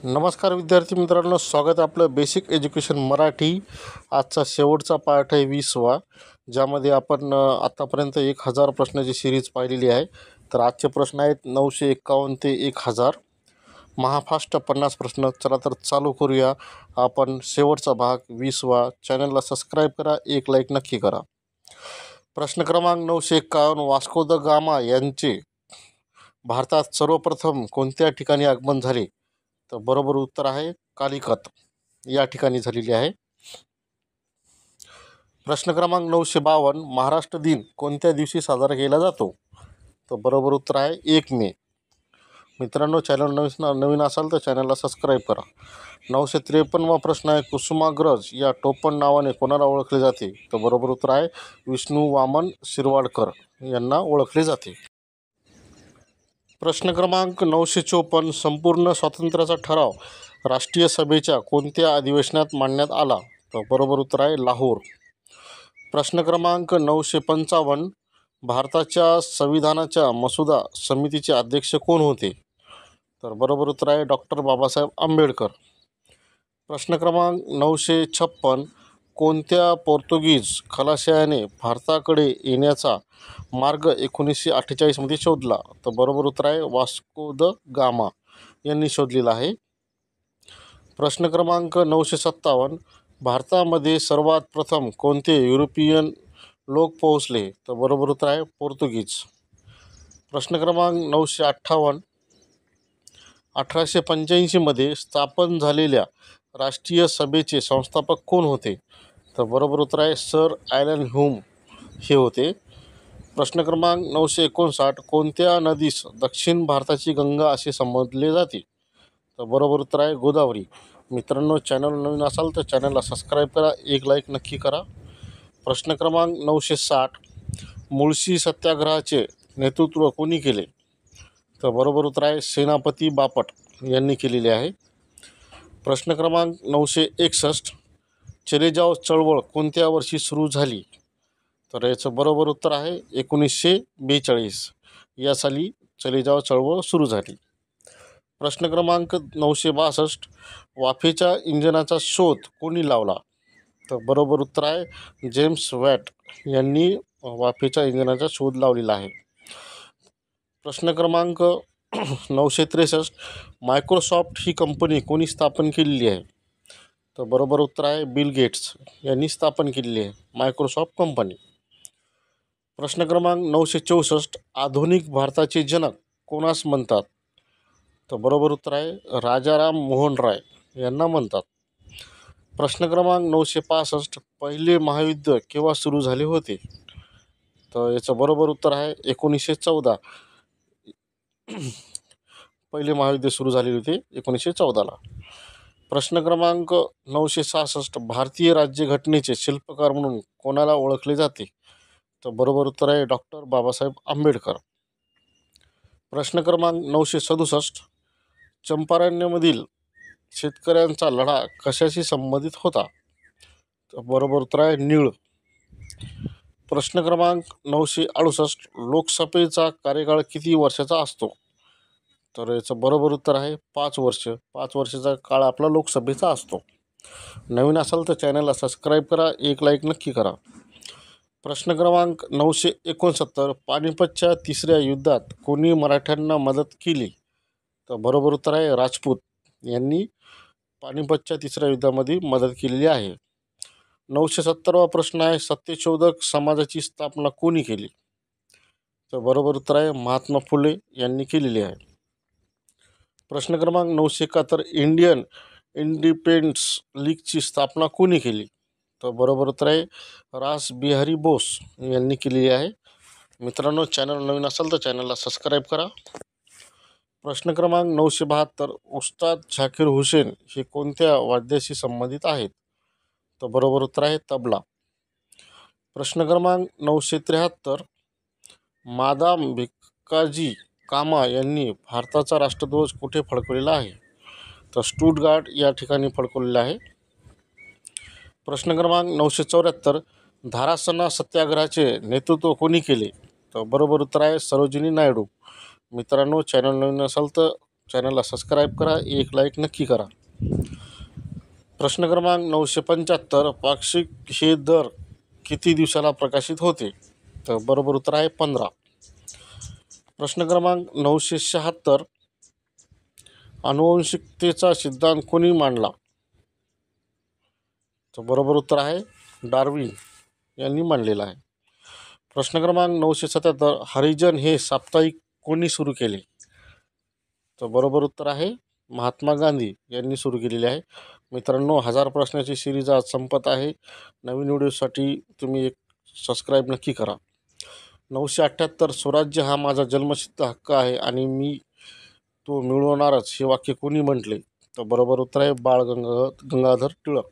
नमस्कार विद्यार्थी मित्रांनो, स्वागत आहे आपलं बेसिक एज्युकेशन मराठी. आजचा शेवटचा पाठ आहे 20वा, ज्यामध्ये आपण आत्तापर्यंत 1000 प्रश्नाची सिरीज पाहिलेली आहे. तर आजचे प्रश्न आहेत 951 ते 1000, महाफास्ट 50 प्रश्न. चला तर चालू करूया आपण शेवटचा भाग 20वा. चॅनलला सबस्क्राईब करा, एक लाईक नक्की करा. प्रश्न क्रमांक 951, वास्को द गामा यांचे भारतात सर्वप्रथम कोणत्या ठिकाणी आगमन झाले? तर बरोबर उत्तर आहे कालिकत या ठिकाणी झालेली आहे. प्रश्न क्रमांक 952, महाराष्ट्र दिन कोणत्या दिवशी साजरा केला जातो? तर बरोबर उत्तर आहे 1 मे. मित्रांनो, चॅनल नवीन असाल तर चॅनलला सबस्क्राईब करा. 953वा प्रश्न आहे, कुसुमाग्रज या टोपण नावाने कोणाला ओळखले जाते? तर बरोबर उत्तर आहे विष्णू वामन शिरवाडकर यांना ओळखले जाते. प्रश्न क्रमांक 954, संपूर्ण स्वातंत्र्याचा ठराव राष्ट्रीय सभेच्या कोणत्या अधिवेशनात मांडण्यात आला? तर बरोबर उत्तर आहे लाहोर. प्रश्न क्रमांक 955, भारताच्या संविधानाच्या मसुदा समितीचे अध्यक्ष कोण होते? तर बरोबर उत्तर आहे डॉक्टर बाबासाहेब आंबेडकर. प्रश्न क्रमांक 956, कोणत्या पोर्तुगीज खलाशायाने भारताकडे येण्याचा मार्ग 1948मध्ये शोधला? तर बरोबर उत्तर आहे वास्को द गामा यांनी शोधलेला आहे. प्रश्न क्रमांक 957, भारतामध्ये सर्वात प्रथम कोणते युरोपियन लोक पोहोचले? तर बरोबर उत्तर आहे पोर्तुगीज. प्रश्न क्रमांक 958, 1885मध्ये स्थापन झालेल्या राष्ट्रीय सभेचे संस्थापक कोण होते? तर बरोबर उत्तर आहे सर ॲलन ह्यूम हे होते. प्रश्न क्रमांक 959, कोणत्या नदीस दक्षिण भारताची गंगा असे संबोधले जाते? तर बरोबर उत्तर आहे गोदावरी. मित्रांनो, चॅनल नवीन असाल तर चॅनलला सबस्क्राईब करा, एक लाईक नक्की करा. प्रश्न क्रमांक 960, मुळशी सत्याग्रहाचे नेतृत्व कोणी केले? तर बरोबर उत्तर आहे सेनापती बापट यांनी केलेले आहे. प्रश्न क्रमांक 961, चले जाओ चळवळ कोणत्या वर्षी सुरू झाली? तर याचं बरोबर उत्तर आहे 1942 या साली चले जाओ चळवळ सुरू झाली. प्रश्न क्रमांक 962, वाफेच्या इंजिनाचा शोध कोणी लावला? तर बरोबर उत्तर आहे जेम्स वॅट यांनी वाफेच्या इंजिनाचा शोध लावलेला आहे. प्रश्न क्रमांक 963, मायक्रोसॉफ्ट ही कंपनी कोणी स्थापन केलेली आहे? तर बरोबर उत्तर आहे बिल गेट्स यांनी स्थापन केलेली आहे मायक्रोसॉफ्ट कंपनी. प्रश्न क्रमांक 964, आधुनिक भारताचे जनक कोणास म्हणतात? तर बरोबर उत्तर आहे राजाराम मोहन राय यांना म्हणतात. प्रश्न क्रमांक 965, पहिले महायुद्ध केव्हा सुरू झाले होते? तर याचं बरोबर उत्तर आहे 1914. पहिले महायुद्ध सुरू झाले होते 1914ला. प्रश्न क्रमांक 966, भारतीय राज्यघटनेचे शिल्पकार म्हणून कोणाला ओळखले जाते? तर बरोबर उत्तर आहे डॉक्टर बाबासाहेब आंबेडकर. प्रश्न क्रमांक 967, चंपारण्यमधील शेतकऱ्यांचा लढा कशाशी संबंधित होता? तर बरोबर उत्तर आहे नीळ. प्रश्न क्रमांक 968, लोकसभेचा कार्यकाळ किती वर्षाचा असतो? तर याचं बरोबर उत्तर आहे 5 वर्ष. 5 वर्षाचा काळ आपला लोकसभेचा असतो. नवीन असाल तर चॅनलला सबस्क्राईब करा, एक लाईक नक्की करा. प्रश्न क्रमांक 969, पानिपतच्या तिसऱ्या युद्धात कोणी मराठ्यांना मदत केली? तर बरोबर उत्तर आहे राजपूत यांनी पानिपतच्या तिसऱ्या युद्धामध्ये मदत केलेली आहे. 970वा प्रश्न आहे, सत्यशोधक समाजाची स्थापना कोणी केली? तर बरोबर उत्तर आहे महात्मा फुले यांनी केलेली आहे. प्रश्न क्रमांक 971, इंडियन इंडिपेंडन्स लीगची स्थापना कोणी केली? तर बरोबर उत्तर आहे रास बिहारी बोस यांनी केलेली आहे. मित्रांनो, चॅनल नवीन असेल तर चॅनलला सबस्क्राईब करा. प्रश्न क्रमांक 972, उस्ताद झाकीर हुसेन हे कोणत्या वाद्याशी संबंधित आहेत? तर बरोबर उत्तर आहे तबला. प्रश्न क्रमांक 973, मादाम भिक्काजी कामा यांनी भारताचा राष्ट्रध्वज कुठे फडकवलेला आहे? तर स्टुटगार्ट या ठिकाणी फडकवलेला आहे. प्रश्न क्रमांक 974, धारासणा सत्याग्रहाचे नेतृत्व कोणी केले? तर बरोबर उत्तर आहे सरोजिनी नायडू. मित्रांनो, चॅनल नवीन असाल तर चॅनलला सबस्क्राईब करा, एक लाईक नक्की करा. प्रश्न क्रमांक 975, पाक्षिक हे दर किती दिवसाला प्रकाशित होते? तर बरोबर उत्तर आहे 15. प्रश्न क्रमांक 976, आनुवंशिकतेचा सिद्धांत कोणी मांडला? तर बरोबर उत्तर आहे डार्विन यांनी मांडलेला आहे. प्रश्न क्रमांक 977, हरिजन हे साप्ताहिक कोणी सुरू केले? तर बरोबर उत्तर आहे महात्मा गांधी यांनी सुरू केलेले आहे. मित्रांनो, 1000 प्रश्नाची सिरीज आज संपत आहे. नवीन व्हिडिओसाठी तुम्ही एक सबस्क्राईब नक्की करा. 978, स्वराज्य हा माझा जन्मसिद्ध हक्क आहे आणि मी तो मिळवणारच हे वाक्य कोणी म्हटले? तर बरोबर उत्तर आहे बाळ गंगाधर टिळक.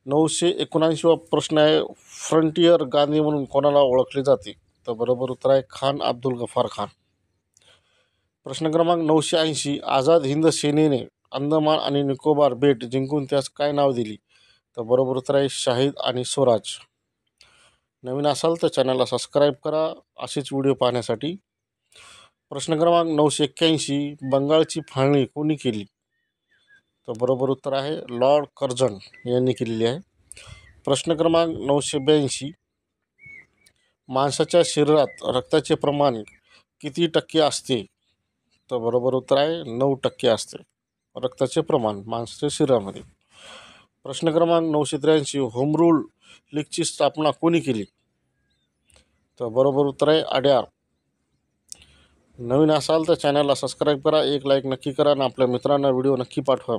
979 प्रश्न आहे, फ्रंटियर गांधी म्हणून कोणाला ओळखले जाते? तर बरोबर उत्तर आहे खान अब्दुल गफार खान. प्रश्न क्रमांक 980, आझाद हिंद सेनेने अंदमान आणि निकोबार बेट जिंकून त्यास काय नाव दिली? तर बरोबर उत्तर आहे शाहिद आणि स्वराज. नवीन असाल तर चॅनलला सबस्क्राईब करा असेच व्हिडिओ पाहण्यासाठी. प्रश्न क्रमांक 981, बंगालची फाळणी कोणी केली? तर बरोबर उत्तर आहे लॉर्ड कर्झन यांनी केलेली आहे. प्रश्न क्रमांक 982, माणसाच्या शरीरात रक्ताचे प्रमाण किती टक्के असते? तर बरोबर उत्तर आहे 9% असते रक्ताचे प्रमाण माणसाच्या शरीरामध्ये. प्रश्न क्रमांक 983, होम रूल लीगची स्थापना कोणी केली? तर बरोबर उत्तर आहे अड्यार. नवीन असाल तर चॅनलला सबस्क्राईब करा, एक लाईक नक्की करा आणि आपल्या मित्रांना व्हिडिओ नक्की पाठवा.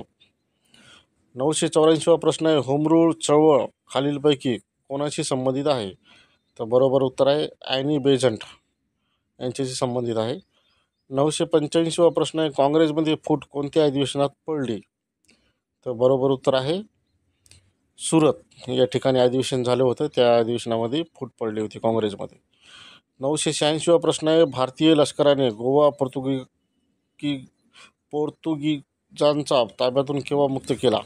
984 प्रश्न आहे, होम रूल चळवळ खालीलपैकी कोणाशी संबंधित आहे? तर बरोबर उत्तर आहे ॲनी बेझंट यांच्याशी संबंधित आहे. 985 प्रश्न आहे, काँग्रेसमध्ये फूट कोणत्या अधिवेशनात पडली? तर बरोबर उत्तर आहे सुरत या ठिकाणी अधिवेशन झालं होतं, त्या अधिवेशनामध्ये फूट पडली होती काँग्रेसमध्ये. 986 प्रश्न आहे, भारतीय लष्कराने गोवा पोर्तुगीजांचा ताब्यातून केव्हा मुक्त केला?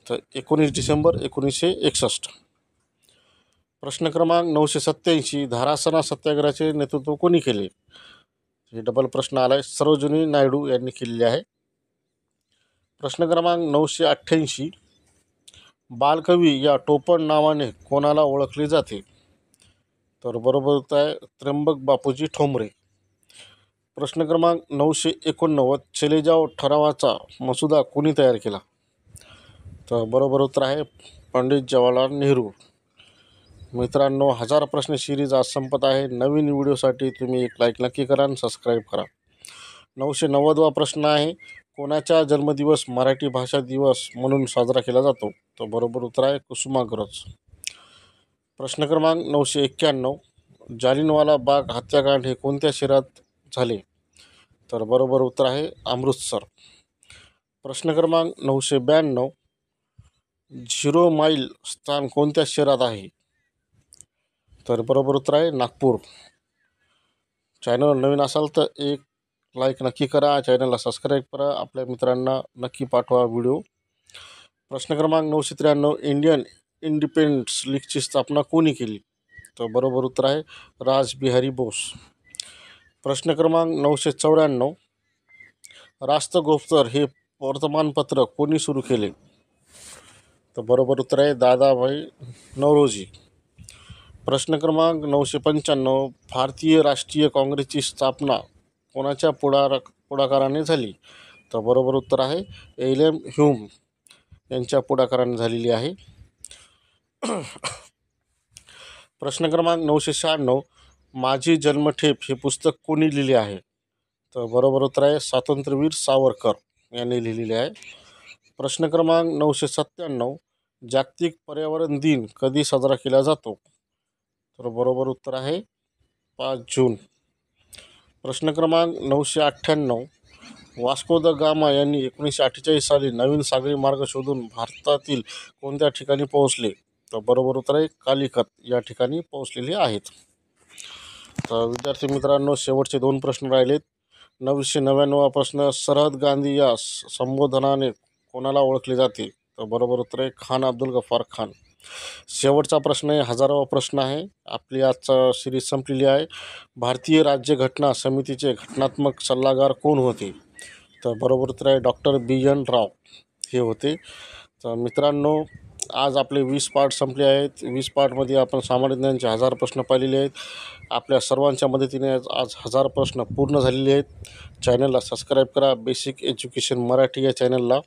तर 19 डिसेंबर 1961. प्रश्न क्रमांक 987, धारासणा सत्याग्रहाचे नेतृत्व कोणी केले? हे डबल प्रश्न आला आहे, सरोजिनी नायडू यांनी केलेले आहे. प्रश्न क्रमांक 988, बालकवी या टोपण नावाने कोणाला ओळखले जाते? तर बरोबर उत्तर आहे त्र्यंबक बापूजी ठोंबरे. प्रश्न क्रमांक 989, चले जाओ ठरावाचा मसुदा कोणी तयार केला? तर बरोबर उत्तर आहे पंडित जवाहरलाल नेहरू. मित्रांनो, 1000 प्रश्न सिरीज आज संपत आहे. नवीन व्हिडिओसाठी तुम्ही एक लाईक नक्की करा आणि सबस्क्राईब करा. 990 प्रश्न आहे, कोणाचा जन्मदिवस मराठी भाषा दिवस म्हणून साजरा केला जातो? तर बरोबर उत्तर आहे कुसुमाग्रज. प्रश्न क्रमांक 991, जालियनवाला बाग हत्याकांड हे कोणत्या शहरात झाले? तर बरोबर उत्तर आहे अमृतसर. प्रश्न क्रमांक 992, 0 माईल स्थान कोणत्या शहरात आहे? तर बरोबर उत्तर आहे नागपूर. चॅनल नवीन असाल तर एक लाईक नक्की करा, चॅनलला सबस्क्राईब करा, आपल्या मित्रांना नक्की पाठवा व्हिडिओ. प्रश्न क्रमांक 993, इंडियन इंडिपेंडन्स लीगची स्थापना कोणी केली? तर बरोबर उत्तर आहे रासबिहारी बोस. प्रश्न क्रमांक 994, राष्ट्रगोप्तर हे वर्तमानपत्र कोणी सुरू केले? तर बरोबर उत्तर आहे दादाभाई नौरोजी. प्रश्न क्रमांक 995, भारतीय राष्ट्रीय काँग्रेसची स्थापना कोणाच्या पुढाकाराने झाली? तर बरोबर उत्तर आहे एल.एम. ह्यूम यांच्या पुढाकाराने झालेली आहे. प्रश्न क्रमांक 996, माझी जन्मठेप हे पुस्तक कोणी लिहिले आहे? तर बरोबर उत्तर आहे स्वातंत्र्यवीर सावरकर यांनी लिहिलेले आहे. प्रश्न क्रमांक 997, जागतिक पर्यावरण दिन कधी साजरा केला जातो? तर बरोबर उत्तर आहे 5 जून. प्रश्न क्रमांक 998, वास्को द गामा यांनी 1948 साली नवीन सागरी मार्ग शोधून भारतातील कोणत्या ठिकाणी पोहोचले? तर बरोबर उत्तर आहे कालिकत या ठिकाणी पोहोचलेले आहेत. तर विद्यार्थी मित्रांनो, शेवटचे 2 प्रश्न राहिलेत. 999 प्रश्न, सरहद गांधी या संबोधनाने कोणाला ओळखले जाते? तर बरोबर उत्तर आहे खान अब्दुल गफार खान. शेवटचा प्रश्न आहे, 1000वा प्रश्न आहे. आपली आजचा सिरीज संपलेली आहे. भारतीय राज्यघटना समितीचे घटनात्मक सल्लागार कोण होते? तर बरोबर उत्तर आहे डॉक्टर BN राव हे होते. तर मित्रांनो, आज आपले 20 पार्ट संपले आहेत. 20 पार्टमध्ये आपण सामान्य ज्ञानचे 1000 प्रश्न पाहिलेले आहेत. आपल्या सर्वांच्या मदतीने आज 1000 प्रश्न पूर्ण झालेले आहेत. चॅनलला सबस्क्राईब करा. बेसिक एज्युकेशन मराठी या चॅनलला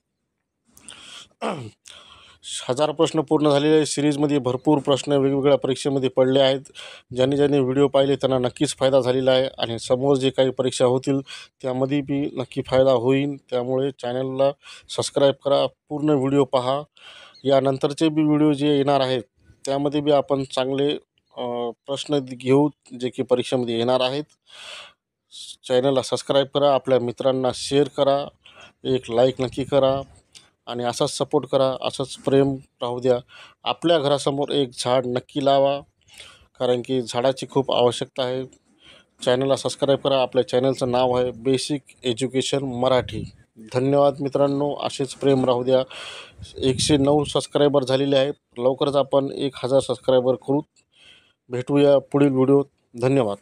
1000 प्रश्न पूर्ण झालेले आहे. सिरीजमध्ये भरपूर प्रश्न वेगवेगळ्या परीक्षेमध्ये पडले आहेत. ज्यांनी व्हिडिओ पाहिले त्यांना नक्कीच फायदा झालेला आहे आणि समोर जे काही परीक्षा होतील त्यामध्ये बी नक्की फायदा होईल. त्यामुळे चॅनलला सबस्क्राईब करा, पूर्ण व्हिडिओ पहा. यानंतरचे बी व्हिडिओ जे येणार आहेत त्यामध्ये बी आपण चांगले प्रश्न घेऊ जे की परीक्षेमध्ये येणार आहेत. चॅनलला सबस्क्राईब करा, आपल्या मित्रांना शेअर करा, एक लाईक नक्की करा आणि असाच सपोर्ट करा, असंच प्रेम राहू द्या. आपल्या घरासमोर एक झाड नक्की लावा, कारण की झाडाची खूप आवश्यकता आहे. चॅनलला सबस्क्राईब करा. आपल्या चॅनलचं नाव आहे बेसिक एज्युकेशन मराठी. धन्यवाद मित्रांनो, असेच प्रेम राहू द्या. 109 सबस्क्रायबर झालेले आहेत. लवकरच आपण 1000 सबस्क्रायबर करू. भेटूया पुढील व्हिडिओत. धन्यवाद.